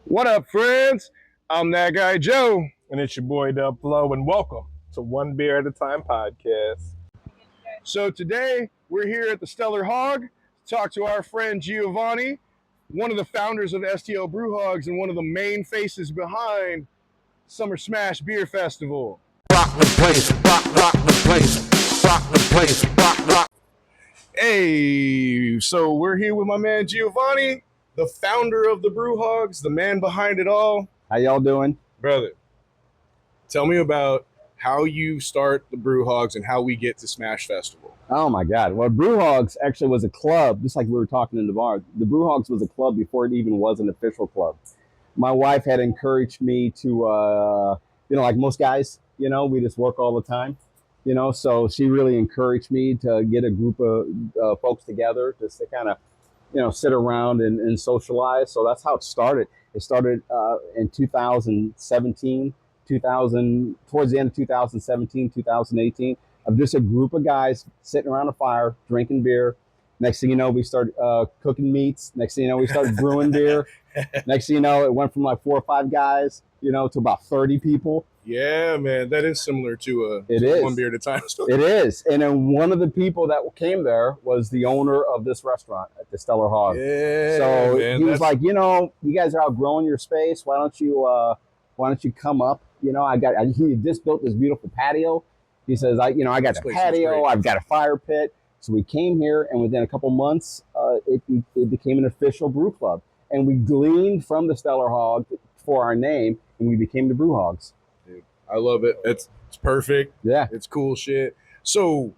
What up, friends? I'm that guy, Joe. And it's your boy, Dub Flow, and welcome to One Beer at a Time podcast. So today, we're here at the Stellar Hog to talk to our friend Giovanni, one of the founders of StL BrewHogs and one of the main faces behind SMaSH Beer Festival. Rock the place, rock the place, rock the place, rock. Hey, so we're here with my man Giovanni, the founder of the BrewHogs, the man behind it all. How y'all doing? Brother, tell me about how you start the BrewHogs and how we get to SMaSH Festival. Oh my God. Well, BrewHogs actually was a club, just like we were talking in the bar. The BrewHogs was a club before it even was an official club. My wife had encouraged me to, like most guys, we just work all the time, so she really encouraged me to get a group of folks together just to kind of, sit around and socialize. So that's how it started. It started in 2017. Towards the end of 2017, 2018, of just a group of guys sitting around a fire, drinking beer. Next thing you know, we started cooking meats. Next thing you know, we started brewing beer. Next thing you know, it went from like 4 or 5 guys, to about 30 people. Yeah, man, that is similar to One Beer at a Time story. It is. And then one of the people that came there was the owner of this restaurant at the Stellar Hog. Yeah, so man, he was like, you guys are outgrowing your space. Why don't you come up? He just built this beautiful patio. He says, I got the patio, I've got a fire pit. So we came here, and within a couple months, it became an official brew club. And we gleaned from the Stellar Hog for our name, and we became the BrewHogs. Dude, I love it. It's perfect. Yeah. It's cool shit. So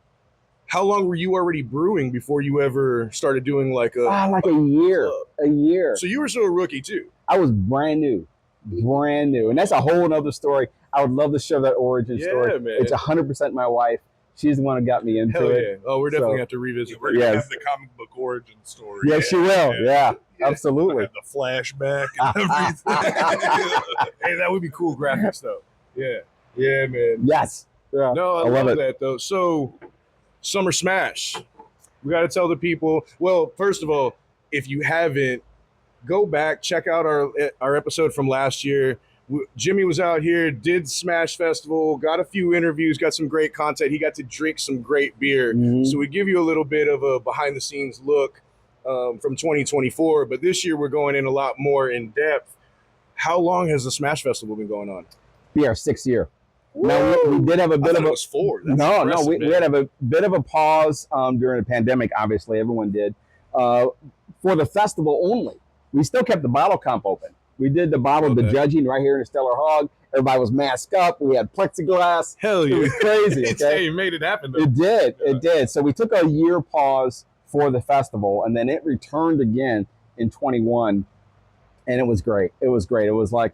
how long were you already brewing before you ever started doing like a year. club? A year. So you were still a rookie too? I was brand new. And that's a whole other story. I would love to share that origin story. Man. It's 100% my wife. She's the one who got me into it. Yeah. Oh, we're definitely going to have to revisit. We're going to have the comic book origin story. Yes, she will. Yeah, absolutely. The flashback and everything. Hey, that would be cool graphics though. Yeah, man. Yes. Yeah. No, I love that though. So, SMaSH. We got to tell the people. Well, first of all, if you haven't, go back, check out our episode from last year. Jimmy was out here, did SMaSH Festival, got a few interviews, got some great content. He got to drink some great beer. Mm-hmm. So we give you a little bit of a behind-the-scenes look from 2024. But this year we're going in a lot more in depth. How long has the SMaSH Festival been going on? We are 6th year. Now we did have a bit of a. It was 4. That's no. We had a bit of a pause during the pandemic. Obviously, everyone did for the festival only. We still kept the bottle comp open. We did the the judging right here in the Stellar Hog. Everybody was masked up. We had plexiglass. Hell yeah. It was crazy. Okay? You made it happen, though. It did. Yeah. It did. So we took a year pause for the festival, and then it returned again in 21, and it was great. It was like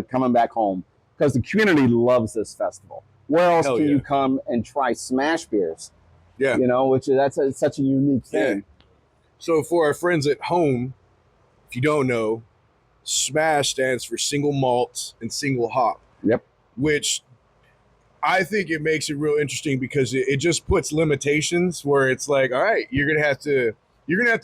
coming back home because the community loves this festival. Where else can you come and try SMaSH beers? Yeah. That's such a unique thing. Yeah. So for our friends at home, if you don't know, SMaSH stands for single malt and single hop. Yep. Which I think it makes it real interesting because it just puts limitations where it's like, all right, you're gonna have to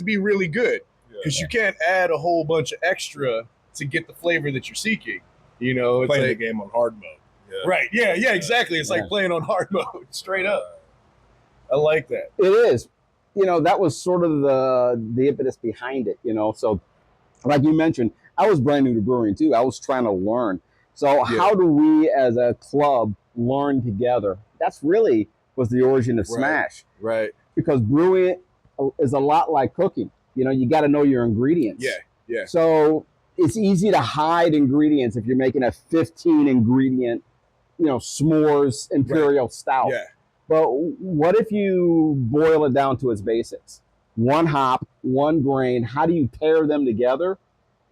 be really good because you can't add a whole bunch of extra to get the flavor that you're seeking. It's playing like the game on hard mode. Yeah. Right. Yeah, exactly. It's like playing on hard mode, straight up. I like that. It is. That was sort of the impetus behind it, So like you mentioned, I was brand new to brewing too. I was trying to learn. So how do we as a club learn together? That's really was the origin of SMaSH. Right. Because brewing is a lot like cooking. You got to know your ingredients. Yeah. So it's easy to hide ingredients if you're making a 15 ingredient, s'mores imperial stout. Yeah. But what if you boil it down to its basics? 1 hop, 1 grain. How do you pair them together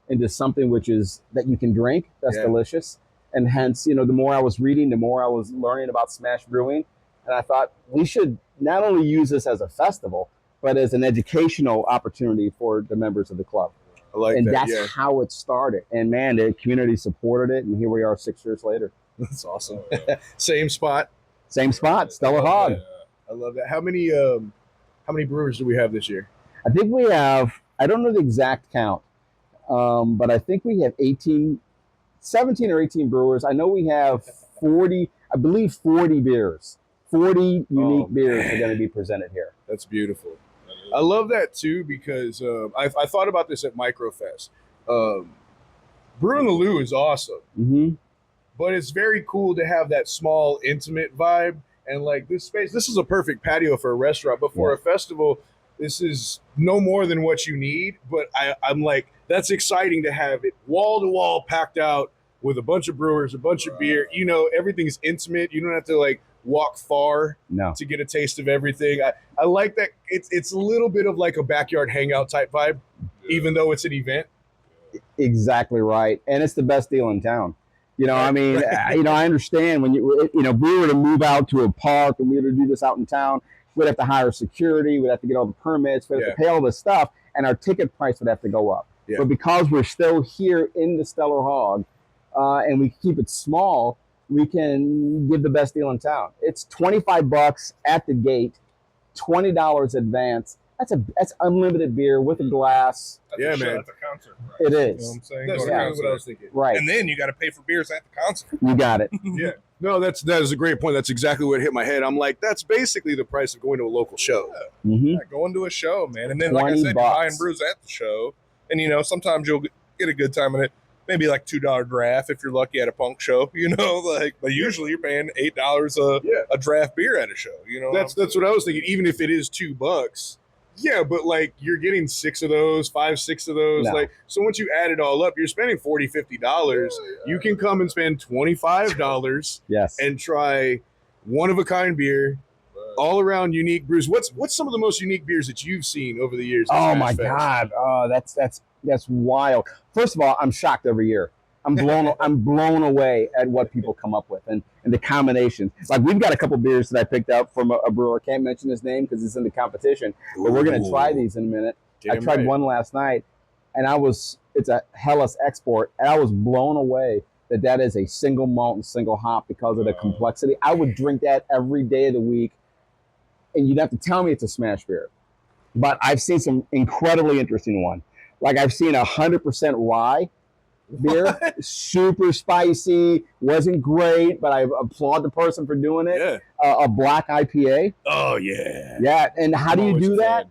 into something that you can drink, that's delicious? And hence, the more I was reading, the more I was learning about SMaSH brewing. And I thought we should not only use this as a festival, but as an educational opportunity for the members of the club. I like and that. That's how it started. And man, the community supported it. And here we are 6 years later. That's awesome. Same spot, Stellar Hog. I love that. How many brewers do we have this year? I think we have, I don't know the exact count. But I think we have 17 or 18 brewers. I know we have 40, I believe 40 beers. 40 unique beers are going to be presented here. That's beautiful. I love that too because I thought about this at Microfest. Brewing the Lou is awesome, but it's very cool to have that small, intimate vibe. And like this space, this is a perfect patio for a restaurant, but for a festival, this is no more than what you need. But I'm like, that's exciting to have it wall to wall packed out with a bunch of brewers, a bunch of beer. You know, everything's intimate. You don't have to like walk far to get a taste of everything. I like that. It's a little bit of like a backyard hangout type vibe, even though it's an event. Exactly right. And it's the best deal in town. You know, I mean, you know, I understand when you know, if we were to move out to a park and we were to do this out in town, we'd have to hire security, we'd have to get all the permits, we'd have to pay all this stuff, and our ticket price would have to go up. But because we're still here in the Stellar Hog, and we keep it small, we can give the best deal in town. It's $25 at the gate, $20 advance. That's unlimited beer with a glass. That's a concert price. It is. You know what I'm saying? That's kind of what I was thinking. Right. And then you got to pay for beers at the concert. You got it. No, that is a great point. That's exactly what hit my head. I'm like, that's basically the price of going to a local show. Going to a show, man. And then, like I said, you're buying brews at the show. And, you know, sometimes you'll get a good time in it. Maybe like $2 draft if you're lucky at a punk show, you know, like, but usually you're paying $8 a draft beer at a show, you know. That's what I was thinking. Even if it is $2, but like you're getting 6 of those, 6 of those. Like, so once you add it all up, you're spending $40, $50. You can come and spend $25 and try one of a kind beer, all around unique brews. What's some of the most unique beers that you've seen over the years? Oh my God. Oh, that's wild. First of all, I'm shocked every year. I'm blown away at what people come up with and the combinations. Like, we've got a couple beers that I picked up from a brewer. I can't mention his name because it's in the competition, but we're going to try these in a minute. I tried one last night, and it's a Hellas export, and I was blown away that is a single malt and single hop because of the complexity. I would drink that every day of the week, and you'd have to tell me it's a SMaSH beer. But I've seen some incredibly interesting one. Like, I've seen 100% rye beer, super spicy, wasn't great, but I applaud the person for doing it. A black IPA. Oh, yeah. Yeah, and how do you do that?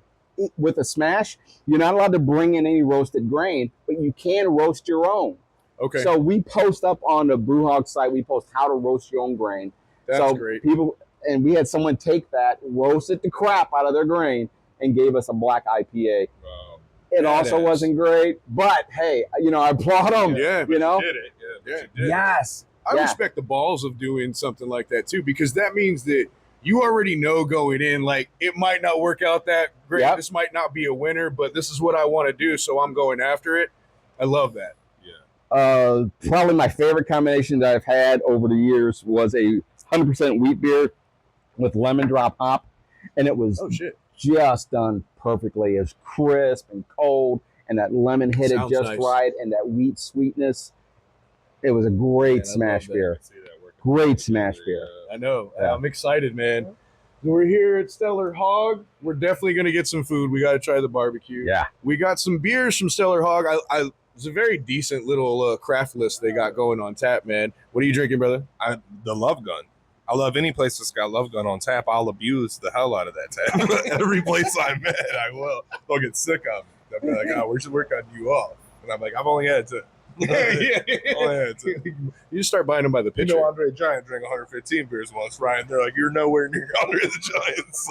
With a SMaSH, you're not allowed to bring in any roasted grain, but you can roast your own. Okay. So we post up on the BrewHogs site, we post how to roast your own grain. That's great. And we had someone take that, roasted the crap out of their grain, and gave us a black IPA. Wow. It also wasn't great, but hey, you know, I applaud them. Yeah, you know, you did it. Yes, I respect the balls of doing something like that too, because that means that you already know going in, like, it might not work out that great. Yep. This might not be a winner, but this is what I want to do, so I'm going after it. I love that. Probably my favorite combination that I've had over the years was a 100% wheat beer with lemon drop hop, and it was just done perfectly. It was crisp and cold, and that lemon hit it just right, and that wheat sweetness. It was a great SMaSH beer. Great SMaSH beer. I know. Yeah. I'm excited, man. We're here at Stellar Hog. We're definitely going to get some food. We got to try the barbecue. Yeah. We got some beers from Stellar Hog. It's a very decent little craft list they got going on tap, man. What are you drinking, brother? The Love Gun. I love any place that's got Love Gun on tap. I'll abuse the hell out of that tap. Every place I'm at, I will. They'll get sick of it. They'll be like, we should work on you off. And I'm like, I've only had to. You just start buying them by the pitcher. You know, Andre the Giant drank 115 beers once, Ryan. They're like, you're nowhere near Andre the Giant's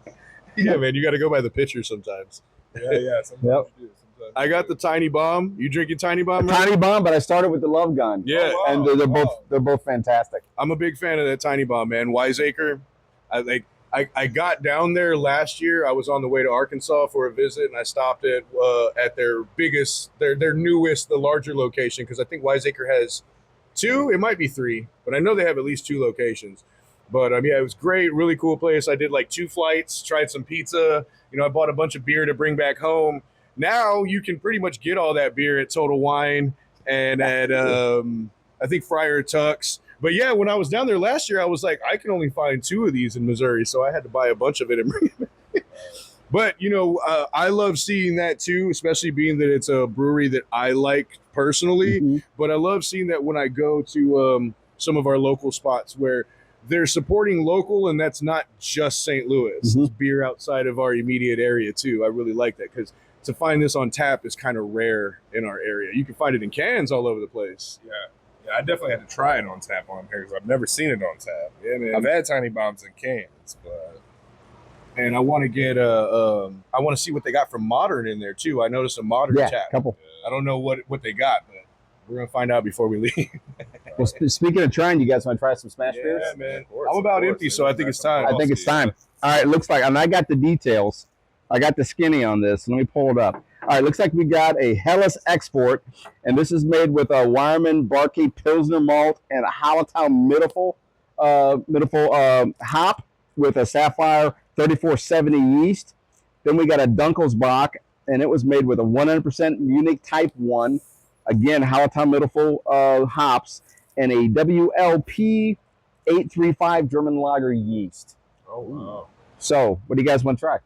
size. Yeah, man, you got to go by the pitcher sometimes. Yeah. Sometimes you do. I got the Tiny Bomb. You drinking Tiny Bomb? Right? Tiny Bomb, but I started with the Love Gun. Yeah, and they're both fantastic. I'm a big fan of that Tiny Bomb, man. Wiseacre. I got down there last year. I was on the way to Arkansas for a visit, and I stopped at their biggest, their newest, the larger location, because I think Wiseacre has 2. It might be 3, but I know they have at least 2 locations. But yeah, it was great, really cool place. I did like 2 flights, tried some pizza. You know, I bought a bunch of beer to bring back home. Now you can pretty much get all that beer at Total Wine and at I think Friar Tuck's. But yeah, when I was down there last year, I was like, I can only find 2 of these in Missouri, so I had to buy a bunch of it and bring it back. But I love seeing that too, especially being that it's a brewery that I like personally. Mm-hmm. But I love seeing that when I go to some of our local spots where they're supporting local, and that's not just St. Louis. Mm-hmm. It's beer outside of our immediate area too. I really like that because to find this on tap is kind of rare in our area. You can find it in cans all over the place. Yeah, I definitely had to try it on tap on here because I've never seen it on tap. Yeah, man. I've had Tiny Bombs in cans, but And I want to get I want to see what they got from Modern in there too. I noticed a Modern tap. Couple. I don't know what they got, but we're gonna find out before we leave. Well, speaking of trying, you guys want to try some SMaSH beers? Yeah, man. I'm about empty, so I think it's time. I think it's time. All right, it looks like, and I got the details. I got the skinny on this. Let me pull it up. All right, looks like we got a Hellas Export, and this is made with a Wireman Barkey Pilsner malt and a Hallertau Mittelful hop with a Sapphire 3470 yeast. Then we got a Dunkelsbach, and it was made with a 100% Munich Type 1, again, Hallertau Mittelful hops, and a WLP 835 German lager yeast. Oh, wow. So, what do you guys want to try?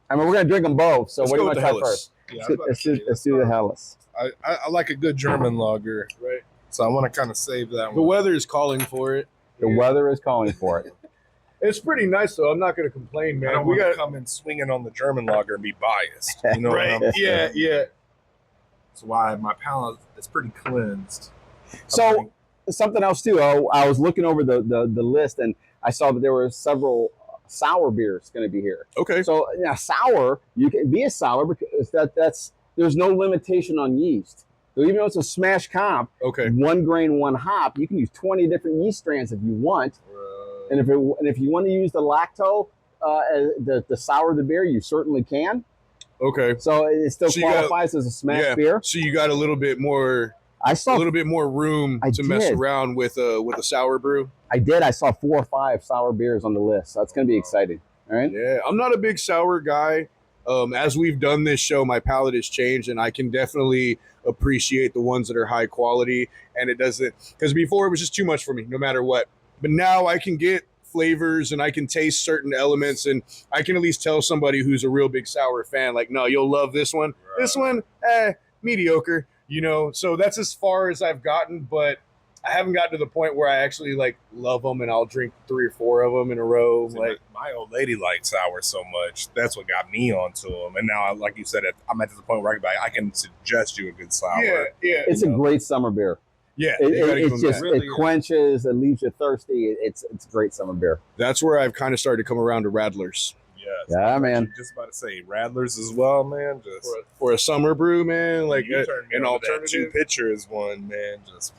I mean, we're going to drink them both, so what do you want to try first? Yeah, Let's do the Hellas. I like a good German lager, Right. so I want to kind of save that The one. weather is calling for it. The weather is calling for it. It's pretty nice though. I'm not gonna complain, I man. don't We want to got come in swinging on the German lager and be biased. You know right. what I'm Yeah, saying? yeah. That's why my palate is pretty cleansed. So, something else too. I was looking over the list, and I saw that there were several sour beers going to be here. Okay. So, yeah, sour, you can be a sour because there's no limitation on yeast. So even though it's a SMaSH comp, Okay. 1 grain, 1 hop, you can use 20 different yeast strands if you want. And if you want to use the lacto, the sour the beer, you certainly can. Okay. So it still So you got- qualifies as a SMaSH beer. So you got a little bit more I saw room I to mess did. around with a sour brew. I saw 4 or 5 sour beers on the list. So that's going to be exciting. All right. Yeah, I'm not a big sour guy. As we've done this show, my palate has changed, and I can definitely appreciate the ones that are high quality. And it doesn't, because before it was just too much for me, no matter what. But now I can get flavors and I can taste certain elements, and I can at least tell somebody who's a real big sour fan, like, no, you'll love this one. Right. This one, mediocre. So that's as far as I've gotten, but I haven't gotten to the point where I actually like love them and I'll drink 3 or 4 of them in a row. See, Like, my old lady liked sour so much. That's what got me onto them. And now, like you said, I'm at the point where I can suggest you a good sour. yeah, It's a great summer beer. yeah. you gotta give It's them just that. Really it quenches, it leaves you thirsty. It's a great summer beer. That's where I've kind of started to come around to Radlers Yes. Yeah, I was man. actually just about to say Radlers as well, man. Just for a summer brew, man. Like you turned me an on to that alternative. 2 pitcher is one, man. Just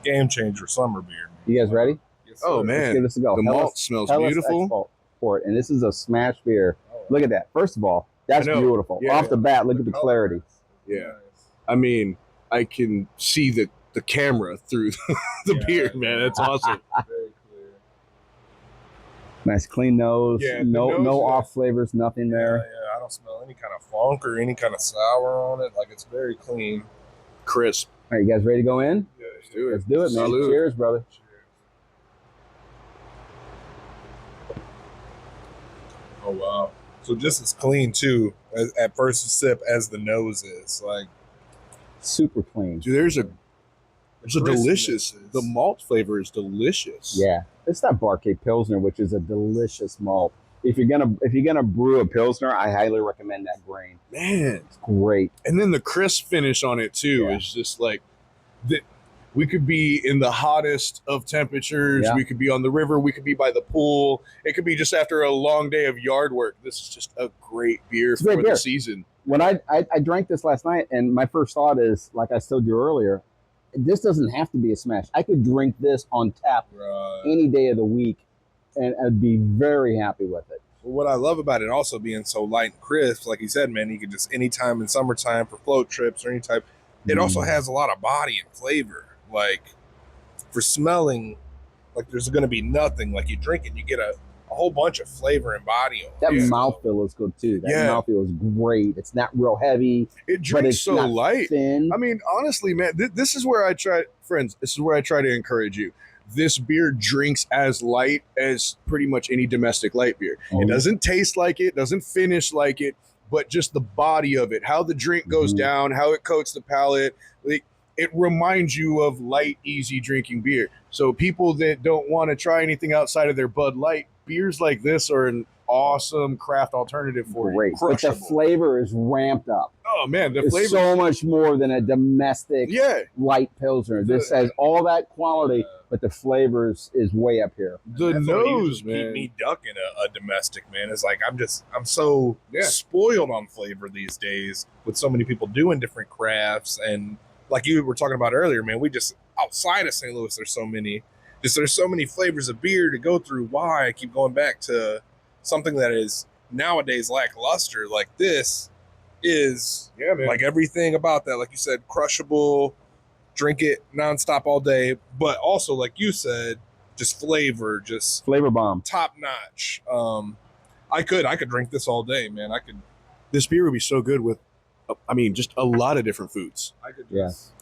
game changer summer beer. Man. You guys ready? Yes, Oh, sir. man. Let's give this a go. The Hellas- malt smells Hellas beautiful. Export, and this is a SMaSH beer. Oh, Look at that. First of all, that's I know. beautiful. Yeah. Off the bat, look at the color clarity. is Yeah. nice. I mean, I can see the camera through the Yeah, beer, man. That's awesome. Very clear. Nice clean nose. Yeah, the no nose, no yeah. off flavors, nothing Yeah, there. yeah, I don't smell any kind of funk or any kind of sour on it. Like, it's very clean. Crisp. All right, you guys ready to go in? Yeah, Let's do it. Let's do it, man. Salute. Cheers, brother. Oh wow! So just as clean too at first sip as the nose is. Like Super clean. Dude, there's a delicious. crispness is- The malt flavor is delicious. Yeah, it's that Barkey Pilsner, which is a delicious malt. If you're gonna brew a Pilsner, I highly recommend that grain. Man. It's great. And then the crisp finish on it too Yeah. is just like that. We could be in the hottest of temperatures. Yeah. We could be on the river. We could be by the pool. It could be just after a long day of yard work. This is just a great beer It's a great for beer. the season. When I drank this last night, and my first thought is, like I told you earlier, this doesn't have to be a SMaSH. I could drink this on tap right. any day of the week, and I'd be very happy with it. Well, what I love about it also being so light and crisp, like you said, man, you could just anytime in summertime for float trips or any type. It also has a lot of body and flavor. Like for smelling, like there's going to be nothing. Like you drink it, you get a whole bunch of flavor and body on it. That Yeah. mouthfeel is good too. That Yeah. mouthfeel is great. It's not real heavy, It but drinks it's so not light. thin. I mean, honestly, man, this is where I try, friends. This is where I try to encourage you. this beer drinks as light as pretty much any domestic light beer. It doesn't taste like it, doesn't finish like it, but just the body of it, how the drink goes down, how it coats the palate, like, it reminds you of light, easy drinking beer. So people that don't want to try anything outside of their Bud Light, beers like this are an awesome craft alternative for you. But the flavor is ramped up. Oh man, the it's flavor so much more than a domestic light pilsner. This has all that quality, but the flavor is way up here. The nose, man. Keep me ducking a domestic, man. It's like I'm so spoiled on flavor these days with so many people doing different crafts, and like you were talking about earlier, man. We just outside of St. Louis, there's so many flavors of beer to go through. Why I keep going back to something that is nowadays lackluster, like this is like everything about that, like you said, crushable, drink it nonstop all day, but also like you said, just flavor bomb, top notch. I could drink this all day, man. This beer would be so good with, I mean, just a lot of different foods. I could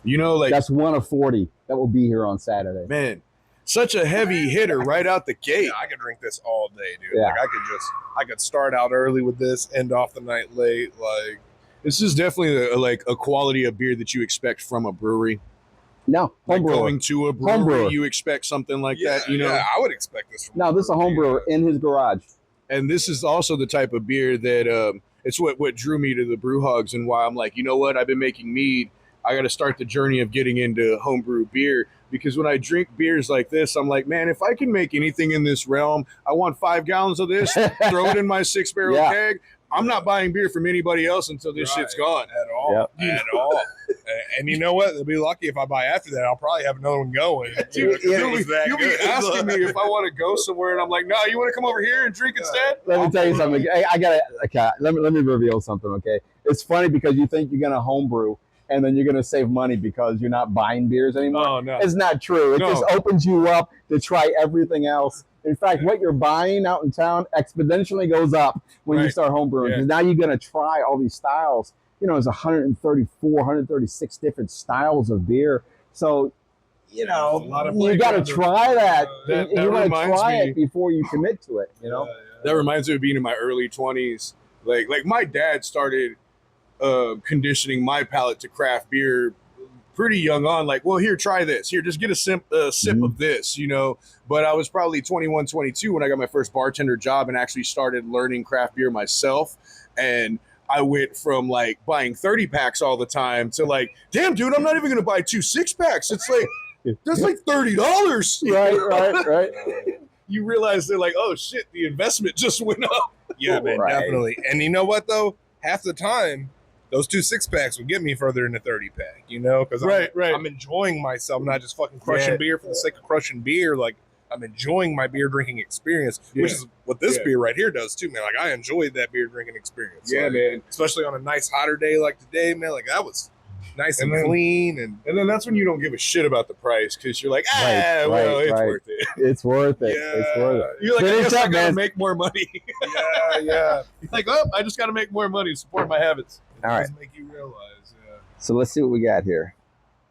you know, like that's one of 40 that will be here on Saturday, man. Such a heavy hitter right out the gate. Yeah, I could drink this all day, dude. Like I could start out early with this, end off the night late. Like this is definitely a quality of beer that you expect from a brewery. No, like going to a brewery, you expect something like that. You know, I would expect this. No, this is a home brewer in his garage, and this is also the type of beer that it's what drew me to the BrewHogs, and why I'm like, you know what, I've been making mead. I got to start the journey of getting into homebrew beer, because when I drink beers like this, I'm like, man, if I can make anything in this realm, I want 5 gallons of this, throw it in my 6-barrel keg. I'm not buying beer from anybody else until this shit's gone. At all. At all. And you know what? They'll be lucky if I buy after that. I'll probably have another one going. You'll be asking me if I want to go somewhere, and I'm like, no, you want to come over here and drink instead? Let me tell you something. Let me reveal something, okay? It's funny because you think you're going to homebrew, and then you're going to save money because you're not buying beers anymore. Oh, no. It's not true. It just opens you up to try everything else. In fact, what you're buying out in town exponentially goes up when you start homebrewing. Because now you're going to try all these styles. You know, there's 134, 136 different styles of beer. So, you know, you got to try that. You want to try it before you commit to it, you know? That reminds me of being in my early 20s. Like my dad started conditioning my palate to craft beer pretty young on, like, well, here, try this. Here, just get a sip of this, you know. But I was probably 21, 22 when I got my first bartender job and actually started learning craft beer myself. And I went from like buying 30 packs all the time to like, damn, dude, I'm not even going to buy 2 6-packs. It's like, that's like $30. Right. You realize they're like, oh shit, the investment just went up. Yeah, man, definitely. And you know what though? Half the time, those 2 6-packs would get me further than a 30-pack, you know? Because I'm enjoying myself, not just fucking crushing beer for the sake of crushing beer. Like, I'm enjoying my beer drinking experience, which is what this beer right here does too, man. Like, I enjoyed that beer drinking experience. Yeah, man. Especially on a nice hotter day like today, man. Like, that was nice and clean. And then that's when you don't give a shit about the price, because you're like, it's worth it. It's worth it. Yeah. It's worth it. You're like, I guess I got to make more money. Yeah. You're like, oh, I just got to make more money to support my habits. All right. Make you realize, So let's see what we got here.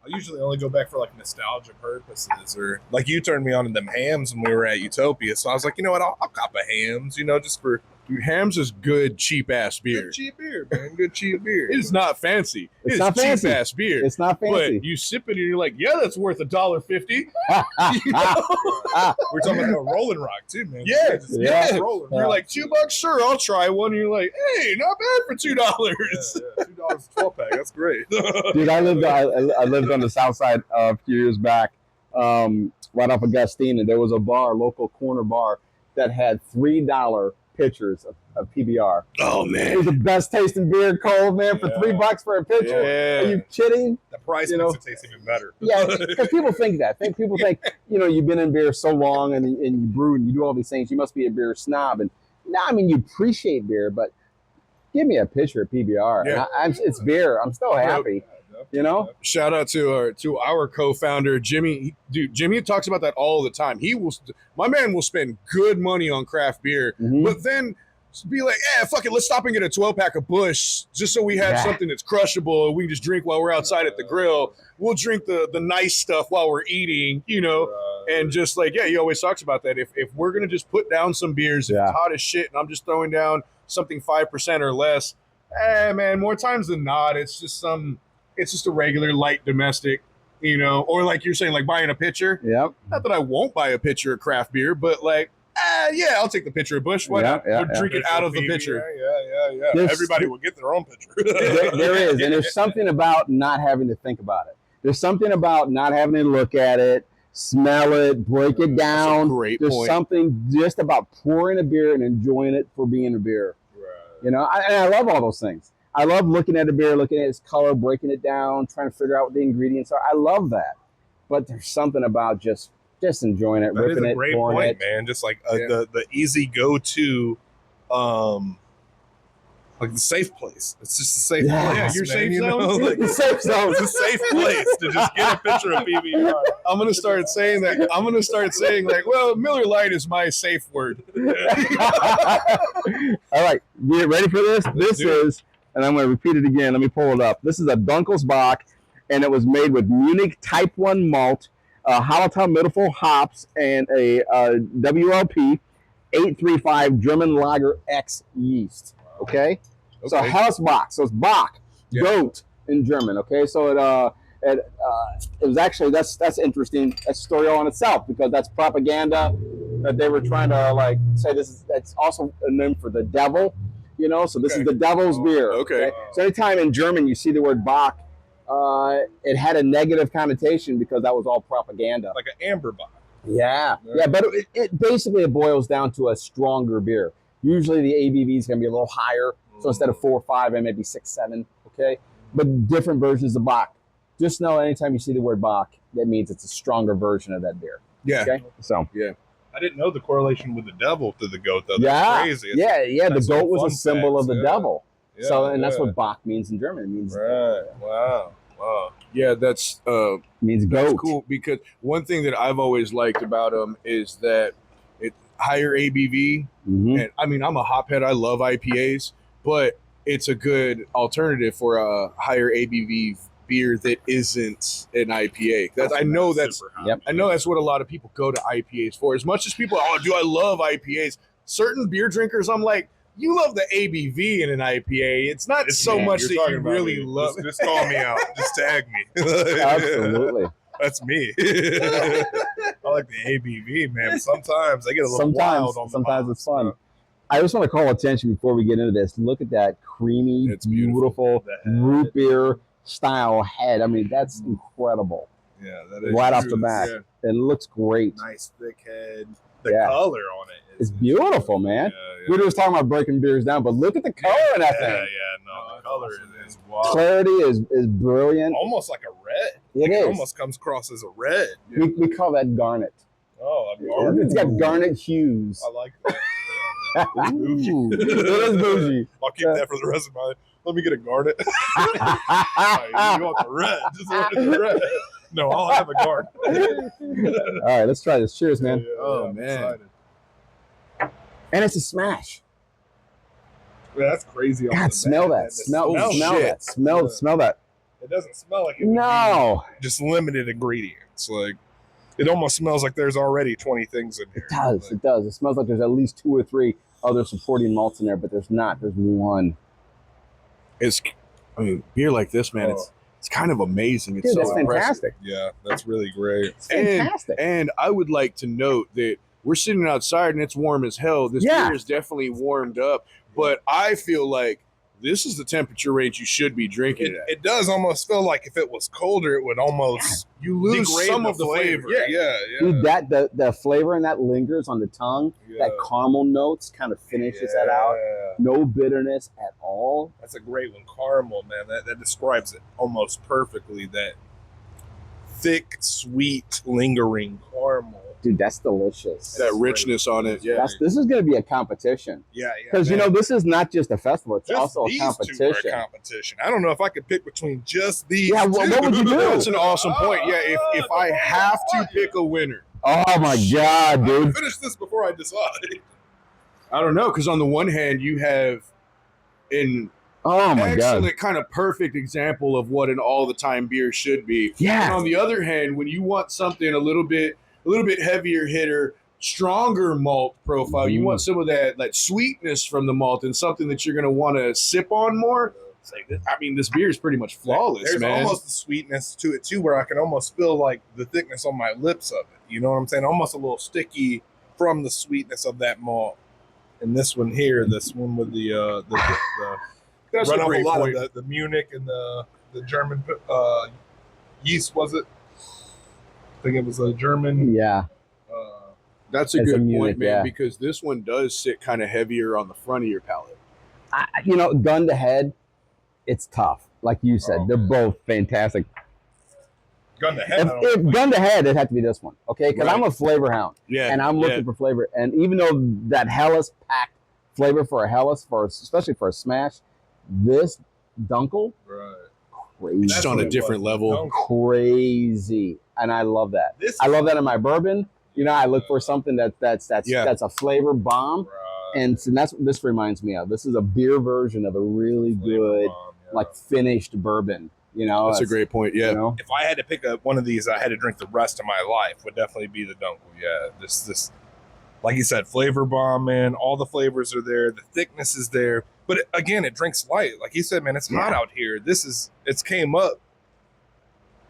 I usually only go back for like nostalgia purposes, or like you turned me on to them hams when we were at Utopia. So I was like, you know what, I'll cop a hams, you know, just for. Dude, hams is good, cheap ass beer. Good cheap beer, man. Good cheap beer. It's not fancy. It's not fancy. Cheap ass beer. It's not fancy. But you sip it and you're like, yeah, that's worth $1.50. You know? We're talking about the Rolling Rock too, man. Yeah. Rolling. You're like, $2, sure, I'll try one. And you're like, hey, not bad for $2. Yeah. $2 a 12-pack. That's great. Dude, I lived on the south side a few years back, right off of Gustine, and there was a local corner bar that had $3 pitchers of PBR. Oh man, it was the best tasting beer cold, man, for $3 for a pitcher. Yeah. Are you kidding? The price makes it taste even better. Yeah, because people think that. People think, you know, you've been in beer so long and you brew and you do all these things, you must be a beer snob. And no, I mean, you appreciate beer, but give me a pitcher of PBR. Yeah. And it's beer. I'm still happy. You know, shout out to our co-founder Jimmy. Jimmy talks about that all the time. My man will spend good money on craft beer, but then be like, fuck it, let's stop and get a 12-pack of Busch just so we have something that's crushable and we can just drink while we're outside at the grill. We'll drink the nice stuff while we're eating, you know. And just like, he always talks about that. If we're going to just put down some beers, if it's hot as shit and I'm just throwing down something 5% or less, man, more times than not, it's just a regular light domestic, or like you're saying, like buying a pitcher. Yep. Not that I won't buy a pitcher of craft beer, but like, I'll take the pitcher of Busch. Why not? We'll drink it out of the pitcher. Yeah. Everybody will get their own pitcher. There is, and there's something about not having to think about it. There's something about not having to look at it, smell it, break it down. There's something just about pouring a beer and enjoying it for being a beer. Right. I love all those things. I love looking at a beer, looking at its color, breaking it down, trying to figure out what the ingredients are. I love that. But there's something about just enjoying it, ripping it, pouring it. That is a great point, man. Just like the easy go-to, like the safe place. It's just a safe place. Yeah, your safe zone. The safe zone. It's a safe place to just get a picture of PBR. I'm gonna start saying that. I'm gonna start saying like, well, Miller Lite is my safe word. All right, get ready for this. This is, and I'm going to repeat it again. Let me pull it up. This is a Dunkelsbach, and it was made with Munich Type 1 malt, Hallertau Mittelfull hops, and a WLP 835 German Lager X yeast. Okay? So Hausbach. So it's Bach, goat in German. Okay, so it was actually that's interesting. That's a story all in itself because that's propaganda that they were trying to like say that's also a name for the devil. So this is the devil's beer. Okay. So anytime in German you see the word Bach, it had a negative connotation because that was all propaganda. Like an amber Bach. Yeah. But it basically boils down to a stronger beer. Usually the ABV is going to be a little higher. So instead of 4 or 5, it may be 6, 7. Okay. But different versions of Bach. Just know anytime you see the word Bach, that means it's a stronger version of that beer. Yeah. Okay. So I didn't know the correlation with the devil to the goat though. That's crazy. The goat was a symbol of the devil. Yeah, so and that's what Bach means in German. It means Wow. Yeah, that's means goat. That's cool because one thing that I've always liked about them is that it's higher ABV. Mm-hmm. And I mean, I'm a hophead. I love IPAs, but it's a good alternative for a higher ABV beer that isn't an IPA. I know that's what a lot of people go to IPAs for. As much as people, do I love IPAs? Certain beer drinkers, I'm like, you love the ABV in an IPA. It's not so much that you really love. Just call me out. Just tag me. Absolutely. That's me. I like the ABV, man. Sometimes I get a little wild on sometimes it's fun. I just want to call attention before we get into this. Look at that creamy, beautiful root beer style head. I mean, that's incredible. Yeah, that is right off the bat. Yeah. It looks great. Nice thick head. The color on it is beautiful, man. We were just talking about breaking beers down, but look at the color in that thing. The color is wild. Clarity is brilliant. Almost like a red. It almost comes across as a red. We call that garnet. Oh, a garnet. It's got garnet hues. I like that. Ooh, it is bougie. I'll keep that for the rest of my life. Let me get a garnet. You want the red? Just want the red. No, I'll have a garnet. All right, let's try this. Cheers, man. Man. And it's a SMaSH. Yeah, that's crazy. God, smell that. Smell that. Smell that. It doesn't smell like it. No. Just limited ingredients. Like, it almost smells like there's already 20 things in here. It does. It smells like there's at least 2 or 3 other supporting malts in there, but there's not. There's one. Beer like this, man, it's kind of amazing. It's that's fantastic. Yeah, that's really great. It's fantastic. And I would like to note that we're sitting outside and it's warm as hell. This beer is definitely warmed up, but I feel like this is the temperature range you should be drinking it at. It does almost feel like if it was colder, it would almost you lose some of the flavor. Yeah. Dude, the flavor and that lingers on the tongue. That caramel notes kind of finishes that out. No bitterness at all. That's a great one. Caramel, man. That describes it almost perfectly. That thick, sweet, lingering caramel. Dude, that's delicious. That richness on it. Yeah. This is going to be a competition. Yeah. Because, this is not just a festival. It's also a competition. Two are a competition. I don't know if I could pick between just these two. What would you do? That's an awesome point. Yeah, if I have to pick a winner. Oh, my God, dude. I'll finish this before I decide. I don't know, because on the one hand, you have an excellent kind of perfect example of what an all-the-time beer should be. Yeah. And on the other hand, when you want something a little bit little bit heavier hitter, stronger malt profile. You want some of that sweetness from the malt and something that you're going to want to sip on more. It's like, I mean, this beer is pretty much flawless, There's man. almost the sweetness to it too, where I can almost feel like the thickness on my lips of it. You know what I'm saying? Almost a little sticky from the sweetness of that malt. And this one here, this one with the That's run a off great a lot point. of the Munich and the German yeast, was it? I think it was a German. Yeah. That's a It's good a point, Munich, man, yeah. because this one does sit kind of heavier on the front of your palate. Gun to head, it's tough. Like you said, Oh, they're man. both fantastic. Gun to head. If gun to head, it'd have to be this one, okay? Because I'm a flavor hound, Yeah, and I'm looking for flavor. And even though that Helles packed flavor for a Helles, especially for a SMaSH, this Dunkel, Right. crazy, just on a different level. crazy, and I love that. I love that in my bourbon. I look for something that's a flavor bomb, Right. and so that's what this reminds me of. This is a beer version of a really good, finished bourbon. That's a great point. Yeah. If I had to pick up one of these, I had to drink the rest of my life. Would definitely be the Dunkel. Yeah, this, like you said, flavor bomb, man. All the flavors are there. The thickness is there. But again, it drinks light. Like you said, man, it's hot out here. It's came up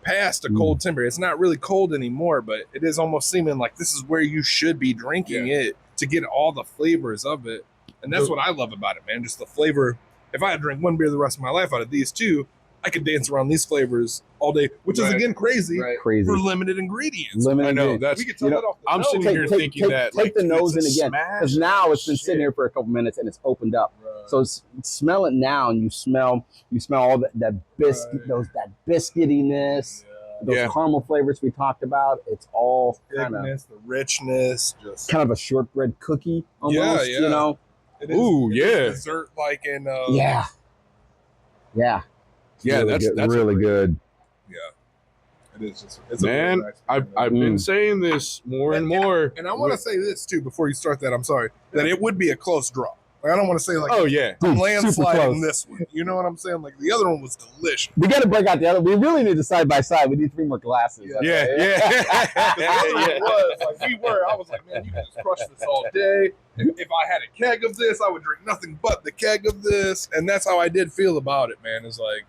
past a cold temper. It's not really cold anymore, but it is almost seeming like this is where you should be drinking it to get all the flavors of it. And that's what I love about it, man. Just the flavor. If I had to drink one beer the rest of my life out of these two, I could dance around these flavors all day, which is again crazy for limited ingredients. I know that's. We could tell that off the I'm nose. sitting here thinking that take the nose in it's a again, because now it's been sitting here for a couple minutes and it's opened up. Right. So smell it now, and you smell all that biscuit, that biscuitiness, those caramel flavors we talked about. It's all kind of the richness, just kind of a shortbread cookie almost. It is, Ooh, it is dessert like in yeah. Really That's really good. It is just it's man. I've been saying this more and more, and I want to say this too before you start that. I'm sorry that it would be a close draw. Like, I don't want to say like, oh yeah, I'm landsliding this one. You know what I'm saying? Like the other one was delicious. We got to break out the other. We really need to side by side. We need 3 more glasses. Yeah. I was like, man, you can just crush this all day. If I had a keg of this, I would drink nothing but the keg of this, and that's how I did feel about it, man. It's like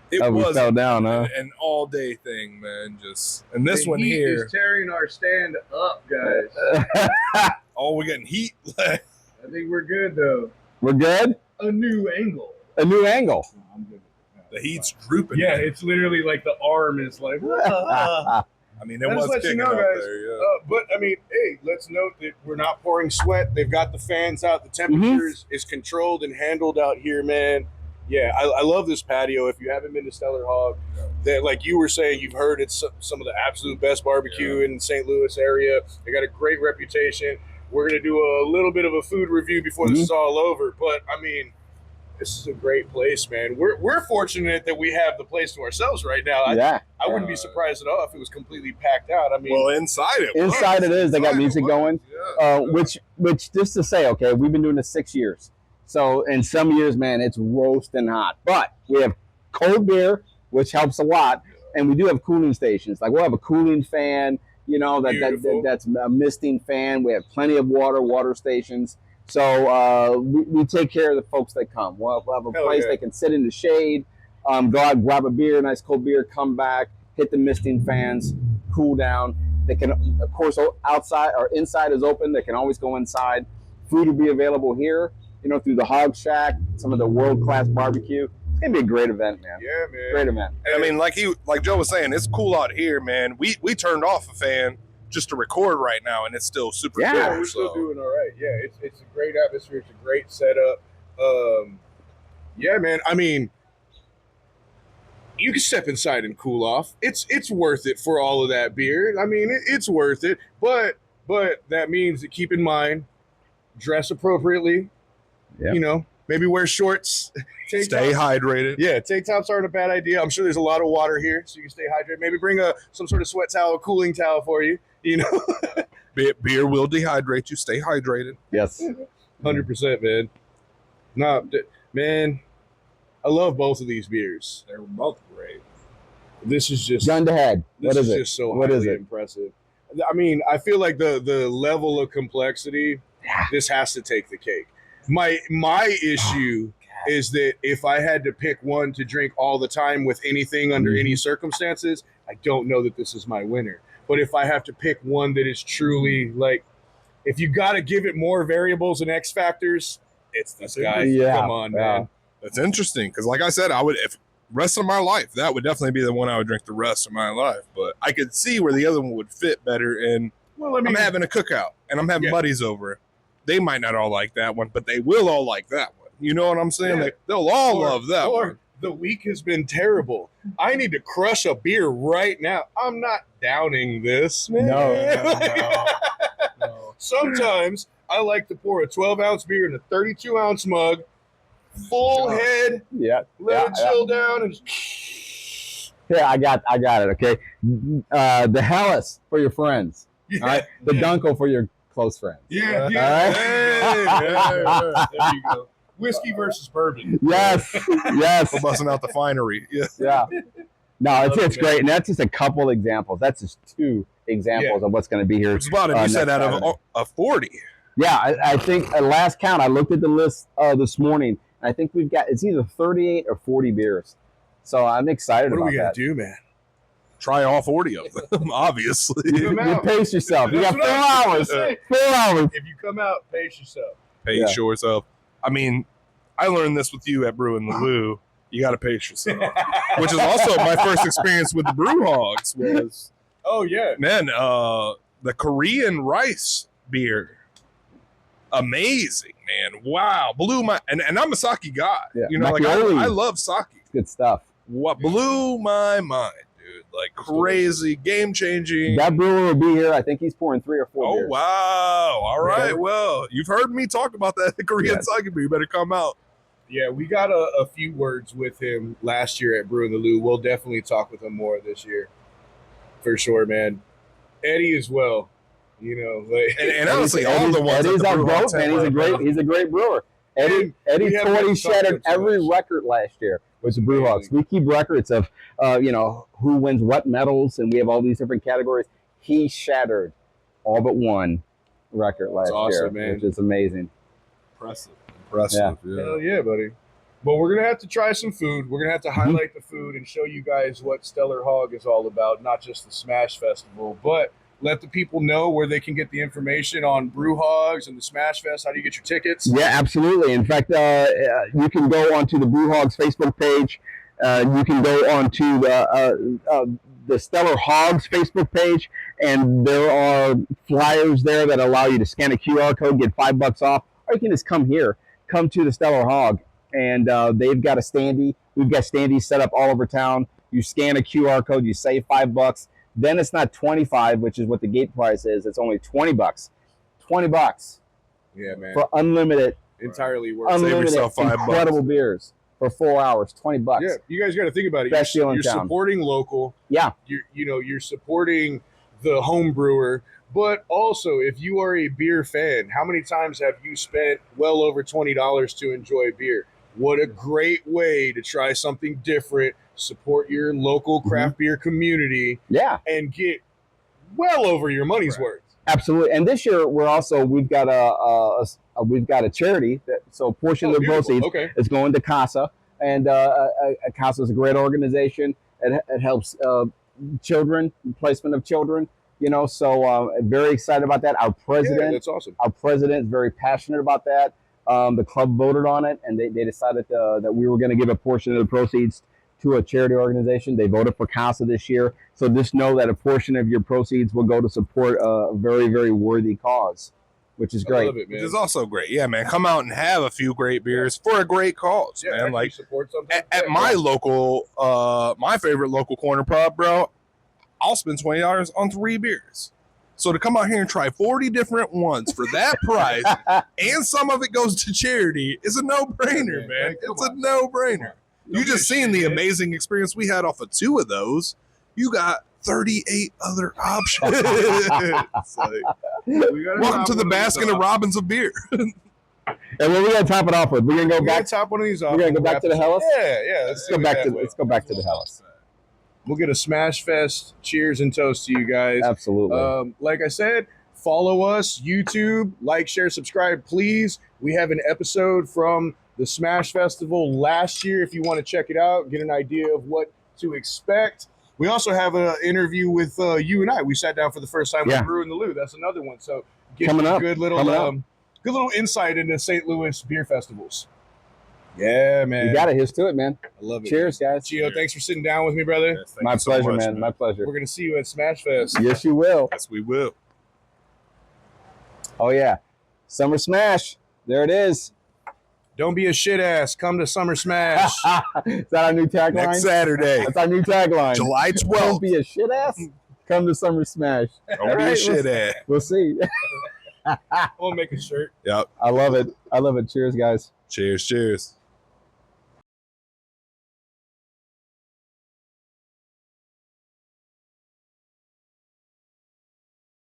it was fell down, huh? an all day thing, man. Just and this one here is tearing our stand up, guys. Oh, we're getting heat. I think we're good though. We're good. A new angle. A new angle. I'm good with that. The heat's drooping. Yeah, it's literally like the arm is like. I mean, it was kicking out there. Yeah. But I mean, hey, let's note that we're not pouring sweat. They've got the fans out. The temperature is controlled and handled out here, man. Yeah, I love this patio. If you haven't been to Stellar Hog, that like you were saying, you've heard it's some of the absolute best barbecue in the St. Louis area. They got a great reputation. We're going to do a little bit of a food review before this is all over. But, I mean, this is a great place, man. We're fortunate that we have the place to ourselves right now. I wouldn't be surprised at all if it was completely packed out. I mean, well, inside it is. They got music going, which just to say, okay, we've been doing this 6 years. So in some years, man, it's roasting hot. But we have cold beer, which helps a lot. And we do have cooling stations. Like we'll have a cooling fan, that's a misting fan. We have plenty of water stations. So we take care of the folks that come. We'll have a place they can sit in the shade, go out, grab a beer, nice cold beer, come back, hit the misting fans, cool down. They can, of course, outside or inside is open. They can always go inside. Food will be available here, through the Hog Shack, some of the world-class barbecue. It's going to be a great event, man. Yeah, man. Great event. And I mean, like Joe was saying, it's cool out here, man. We turned off a fan just to record right now, and it's still super cool. We're still doing all right. Yeah, it's a great atmosphere. It's a great setup. Yeah, man. I mean, you can step inside and cool off. It's worth it for all of that beer. I mean, it's worth it. But that means that keep in mind, dress appropriately. Yep. Maybe wear shorts. Stay hydrated. Yeah, tank tops aren't a bad idea. I'm sure there's a lot of water here, so you can stay hydrated. Maybe bring some sort of sweat towel, a cooling towel for you. Beer will dehydrate you. Stay hydrated. Yes. 100%, man. No, man, I love both of these beers. They're both great. This is just Gun to head. This What is is it? just so What highly is it? impressive. I mean, I feel like the level of complexity, this has to take the cake. My issue is that if I had to pick one to drink all the time with anything under any circumstances, I don't know that this is my winner. But if I have to pick one that is truly like, if you got to give it more variables and X factors, it's this guy. Yeah, Come on, man. That's interesting because, like I said, I would if rest of my life that would definitely be the one I would drink the rest of my life. But I could see where the other one would fit better. And Well, I mean, I'm having a cookout and I'm having buddies over. They might not all like that one, but they will all like that one. You know what I'm saying? Yeah. They'll all love that or one. the week has been terrible. I need to crush a beer right now. I'm not downing this, man. No. Sometimes I like to pour a 12-ounce beer in a 32-ounce mug, full head, Yeah. let it chill down, and Here, I got it. Okay. The Hellas for your friends. yeah, All right. The Dunkel for your close friends. yeah, All yeah. right. There you go. Whiskey versus bourbon. Yes. Yes. We're busting out the finery. Yeah. Yeah. No, it's Love it, great, and that's just a couple examples. That's just 2 examples of what's going to be here. Which is about it. You next said out of Saturday. a 40. Yeah, I think at last count, I looked at the list this morning. And I think we've got it's either 38 or 40 beers. So I'm excited What are about we gonna that. do, man? Try all 40 of them, obviously. Come You out. pace yourself. You got That's 4 what I was hours. gonna say. 4 hours. If you come out, pace yourself. Pace Yeah. yourself. I mean, I learned this with you at Brewing the Lou. You got to pace yourself, which is also my first experience with the BrewHogs. Was Oh yeah, man, the Korean rice beer, amazing, man! Wow, blew my and I'm a sake guy. Yeah. You know, like Macaroni. I love sake. Good stuff. What blew my mind, dude? Like crazy, game changing. That brewer will be here. I think he's pouring 3 or 4 Oh beers. wow! All right, Yeah. well, you've heard me talk about that Korean Yes. sake beer. You better come out. yeah. We got a few words with him last year at Brewing the Lou. We'll definitely talk with him more this year, for sure, man. Eddie as well. You know, like, And honestly, all the ones Eddie's at our the goat, BrewHogs man. have He's a great brewer. Eddie we haven't totally talked shattered about too every much. record last year with the BrewHogs. We keep records of who wins what medals, and we have all these different categories. He shattered all but one record last awesome, year, man. which is amazing. Impressive. Hell yeah, buddy. But we're gonna have to try some food. We're gonna have to highlight the food and show you guys what Stellar Hog is all about, not just the SMaSH Festival, but let the people know where they can get the information on BrewHogs and the SMaSH Fest. How do you get your tickets? Yeah, absolutely. In fact, you can go onto the BrewHogs Facebook page. You can go onto the Stellar Hogs Facebook page, and there are flyers there that allow you to scan a QR code, get $5 off, or you can just come here, come to the Stellar Hog, and they've got a standee. We've got standees set up all over town. You scan a QR code, you save $5. Then it's not 25, which is what the gate price is. It's only $20. $20 Yeah, man. for unlimited Entirely worth it. unlimited yourself $5. incredible beers for 4 hours. $20. Yeah, you guys got to think about it. Best deal in You're town. supporting local. Yeah. You're supporting the home brewer. But also, if you are a beer fan, how many times have you spent well over $20 to enjoy beer? What a great way to try something different, support your local craft beer community, Yeah, and get well over your money's worth. absolutely. And this year we've got a charity so a portion of the Beautiful. proceeds Okay. is going to CASA, and CASA is a great organization. It helps children, placement of children. So very excited about that. Our Yeah, president, that's awesome. Our president is very passionate about that. The club voted on it, and they decided that we were going to give a portion of the proceeds to a charity organization. They voted for CASA this year. So just know that a portion of your proceeds will go to support a very, very worthy cause, which is I great. love it, Which man. is also great. Yeah, man. Come out and have a few great beers for a great cause, Yeah, man. actually Like support something. at Yeah, my yeah. local, my favorite local corner pub, bro, I'll spend $20 on 3 beers. So to come out here and try 40 different ones for that price, and some of it goes to charity, is a no-brainer, Yeah, man. come It's a on. no-brainer. You Don't be just seen the ashamed. amazing experience we had off of 2 of those. You got 38 other options. It's like, We gotta welcome top to the one of these baskin off. Robbins of beer. And what we got to top it off with? We're gonna go We gotta back. top one of these off. We're gonna go and back wrap to the this- Hellas? Yeah, yeah. Let's go back to the Hellas. We'll get a Smash Fest cheers and toast to you guys. Absolutely. Like I said, follow us, YouTube, like, share, subscribe, please. We have an episode from the Smash Festival last year if you want to check it out, get an idea of what to expect. We also have an interview with you and I. We sat down for the first time with Brew in the Lou. That's another one. So get Coming you a up. good little insight into St. Louis beer festivals. Yeah, man. You got it. Here's to it, man. I love it. Cheers, guys. Gio, thanks for sitting down with me, brother. Yes, thank My you so pleasure, much, man. My pleasure. We're going to see you at Smash Fest. Yes, you will. Yes, we will. Oh, yeah. Summer Smash. There it is. Don't be a shit ass. Come to Summer Smash. Is that our new tagline? Next Saturday, That's our new tagline. July Don't 12th. be a shit ass. Come to Summer Smash. Don't be a Right, shit ass. We'll see. We'll make a shirt. Yep. I love it. I love it. Cheers, guys. Cheers. Cheers.